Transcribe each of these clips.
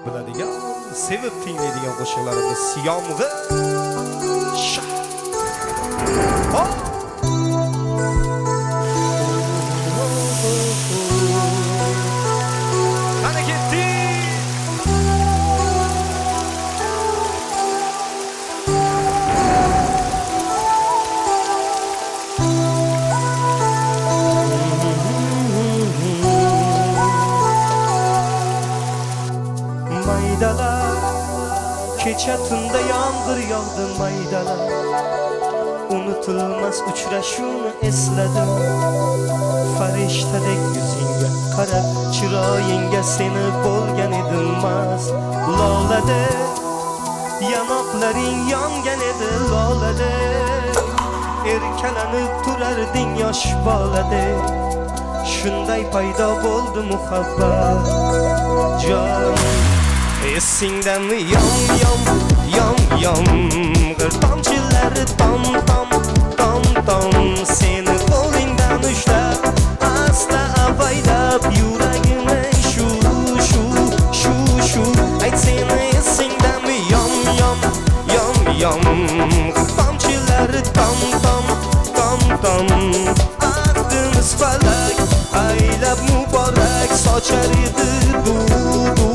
biladigan, sevib tinglaydigan qo'shiqlarimiz Yomg'ir. Qani ketdi. Maydalar, kecha tunda yomg'ir yog'di maydalar. Unutulmas uchrashuvni esladim. Farishtadek yuzingga qarab, chiroyingga seni bo'lgan edim mast. Lolada yanoqlaring yongan edi lolada. Erkalanib turarding yosh bolada. Shunday paydo bo'ldi muhabbat. Jon esingdami yom yom yom yomg'ir tomchilari tom tom tom tom seni qo'lingdan ushlab asta avaylab yuragimni shu shu shu shu ayt seni esingdami yom yom yom yomg'ir tomchilari tom tom tom tom aqdimiz falak aylab muborak sochar edi du du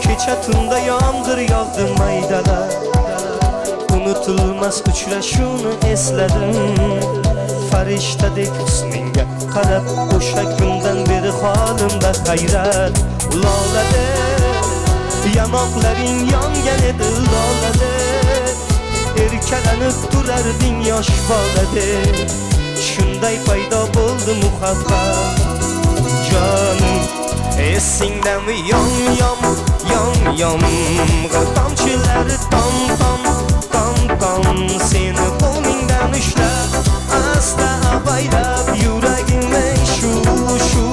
kecha tunda yomg'ir yog'di maydalar. Unutulmas uchrashuvni esladim. Farishtadek husningga qarab, o'sha kundan beri holimda hayrat. Lolada yanoqlaring yongan edi lolada. Erkalanib turarding yosh bolada. Shunday paydo bo'ldi muhabbat. Jonim esingdami yom yom yom yomg'ir tomchilari tom tom tom tom seni qo'lingdan ushlab asta avaylab yuragimni shu shu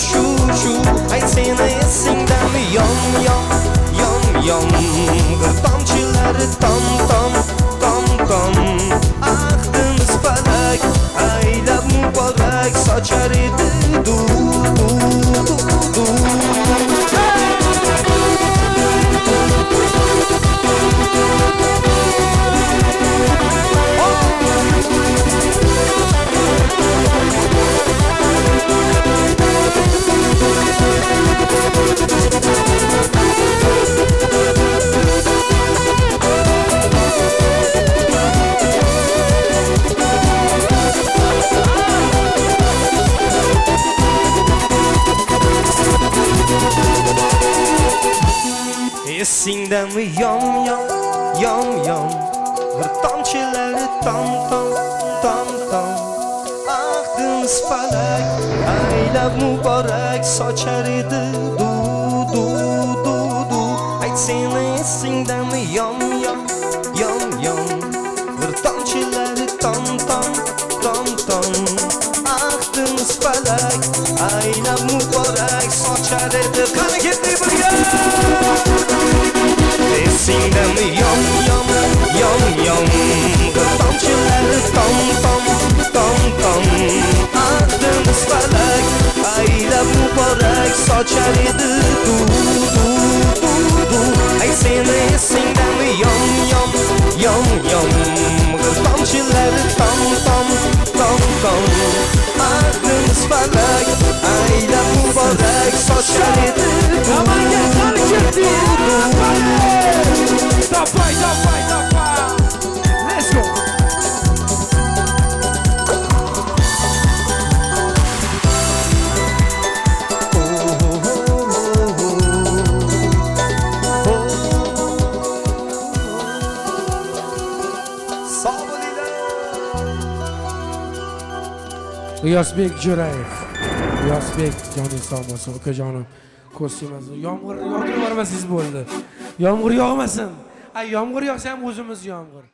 shu shu ayt seni esingdami yom yom yom yomg'ir tomchilari tom tom tom tom aqdimiz falak aylab muborak sochar edi du du du du esingdami yom yom yom yom bir tomchilari tom tom tom tom aqdimiz falak aylab muborak sochar edi du du du du ayt seni esingdami yom yom yom yom bir tomchilari tom tom tom tom aqdimiz falak aylab muborak sochar edi qani ketdi birga esingdami yom yom yom yom tomchilari tom tom tom tom aqdimiz falak aylab muborak sochar edi du du du du ayt seni esingdami yom yom yom yom tomchilari tom tom tom tom aqdimiz falak aylab muborak sochar edi G'iyosbek Jo'rayev. G'iyosbek joning sog' bo'lsin, ukajonim. Ko'rsangiz, yomg'ir yog'dirib yubormasangiz bo'ldi. Yomg'ir yog'masin. Ay, yomg'ir yog'sa ham o'zimiz yomg'ir.